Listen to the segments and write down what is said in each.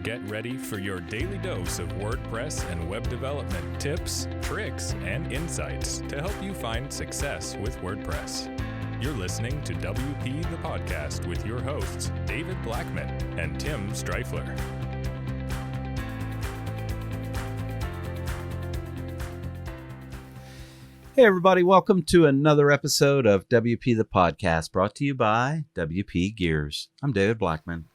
Get ready for your daily dose of WordPress and web development tips, tricks, and insights to help you find success with WordPress. You're listening to WP the Podcast with your hosts, David Blackman and Tim Streifler. Hey everybody, welcome to another episode of WP the Podcast, brought to you by WP Gears. I'm David Blackman.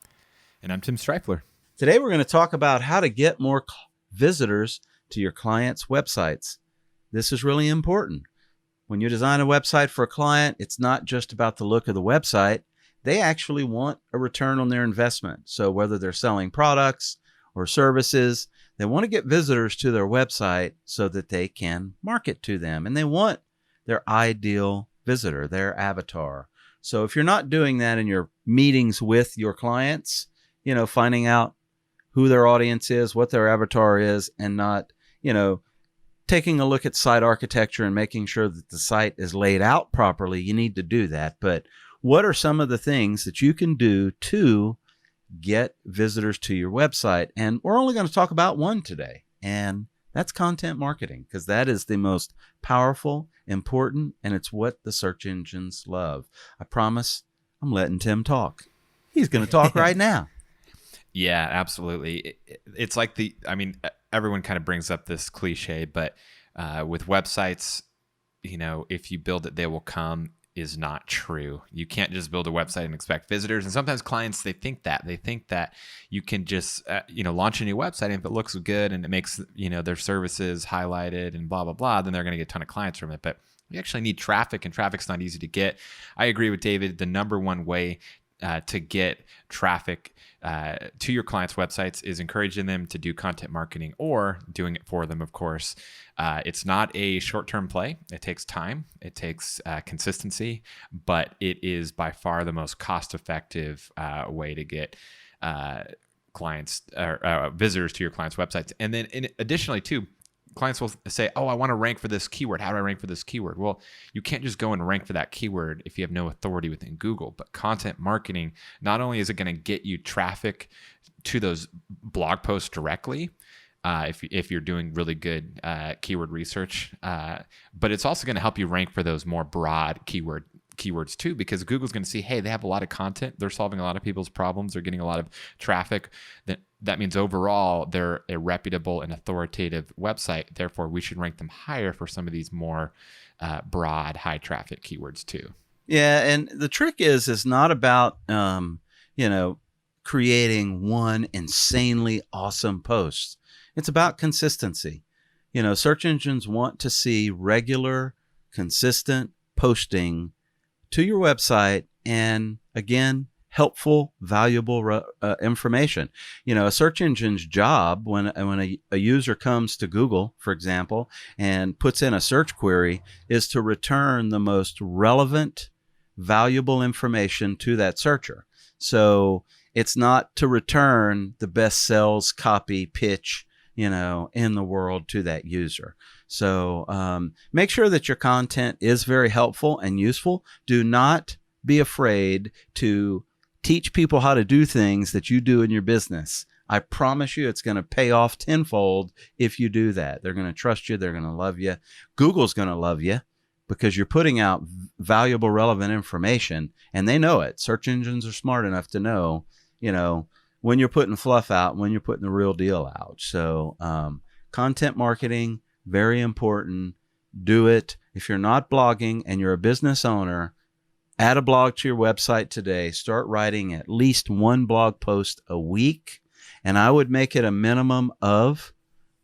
And I'm Tim Streifler. Today we're going to talk about how to get more visitors to your clients' websites. This is really important. When you design a website for a client, it's not just about the look of the website. They actually want a return on their investment. So whether they're selling products or services, they want to get visitors to their website so that they can market to them. And they want their ideal visitor, their avatar. So if you're not doing that in your meetings with your clients, finding out who their audience is, what their avatar is, and not, taking a look at site architecture and making sure that the site is laid out properly, you need to do that. But what are some of the things that you can do to get visitors to your website? And we're only going to talk about one today, and that's content marketing, because that is the most powerful, important, and it's what the search engines love. I promise I'm letting Tim talk. He's going to talk right now. Yeah, absolutely. It's like everyone kind of brings up this cliche, but with websites, if you build it, they will come is not true. You can't just build a website and expect visitors. And sometimes clients, they think that you can just, launch a new website, and if it looks good and it makes, their services highlighted and blah, blah, blah, then they're going to get a ton of clients from it. But you actually need traffic, and traffic's not easy to get. I agree with David. The number one way to get traffic to your clients' websites is encouraging them to do content marketing, or doing it for them, of course. It's not a short-term play. It takes time. It takes consistency, but it is by far the most cost-effective way to get clients or visitors to your clients' websites. And then additionally, too, clients will say, I want to rank for this keyword. How do I rank for this keyword? Well, you can't just go and rank for that keyword if you have no authority within Google. But content marketing, not only is it going to get you traffic to those blog posts directly, if you're doing really good keyword research, but it's also going to help you rank for those more broad keywords too, because Google's going to see, hey, they have a lot of content. They're solving a lot of people's problems. They're getting a lot of traffic. That means overall they're a reputable and authoritative website. Therefore, we should rank them higher for some of these more broad, high traffic keywords too. Yeah, and the trick is not about creating one insanely awesome post. It's about consistency. Search engines want to see regular, consistent posting to your website, and again, helpful, valuable information. A search engine's job when a user comes to Google, for example, and puts in a search query, is to return the most relevant, valuable information to that searcher. So it's not to return the best sales copy pitch, in the world to that user. So make sure that your content is very helpful and useful. Do not be afraid to teach people how to do things that you do in your business. I promise you it's going to pay off tenfold if you do that. They're going to trust you. They're going to love you. Google's going to love you because you're putting out valuable, relevant information, and they know it. Search engines are smart enough to know, when you're putting fluff out, when you're putting the real deal out. So content marketing, very important. Do it. If you're not blogging and you're a business owner, add a blog to your website today. Start writing at least one blog post a week. And I would make it a minimum of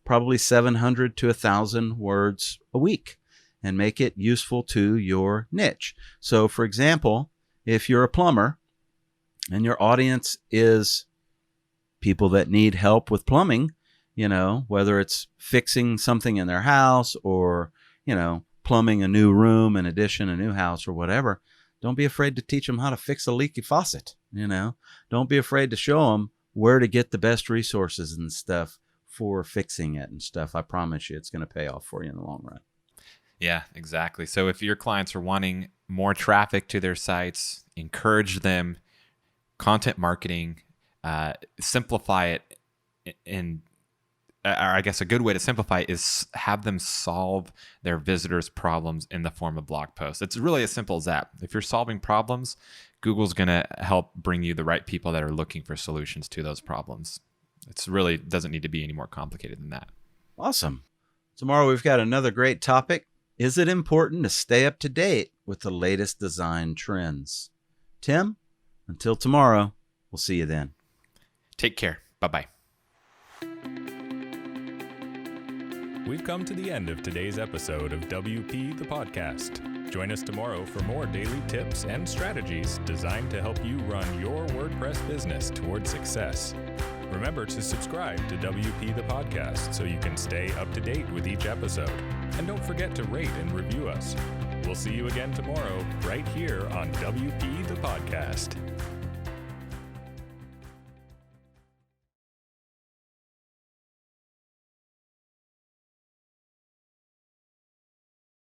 probably 700 to 1,000 words a week, and make it useful to your niche. So for example, if you're a plumber and your audience is people that need help with plumbing, whether it's fixing something in their house or, plumbing a new room, an addition, a new house or whatever, don't be afraid to teach them how to fix a leaky faucet. Don't be afraid to show them where to get the best resources and stuff for fixing it and stuff. I promise you it's going to pay off for you in the long run. Yeah, exactly. So if your clients are wanting more traffic to their sites, encourage them, content marketing, simplify it or I guess a good way to simplify is have them solve their visitors' problems in the form of blog posts. It's really as simple as that. If you're solving problems, Google's going to help bring you the right people that are looking for solutions to those problems. It's really doesn't need to be any more complicated than that. Awesome. Tomorrow we've got another great topic. Is it important to stay up to date with the latest design trends? Tim, until tomorrow, we'll see you then. Take care. Bye-bye. We've come to the end of today's episode of WP the Podcast. Join us tomorrow for more daily tips and strategies designed to help you run your WordPress business toward success. Remember to subscribe to WP the Podcast so you can stay up to date with each episode. And don't forget to rate and review us. We'll see you again tomorrow right here on WP the Podcast.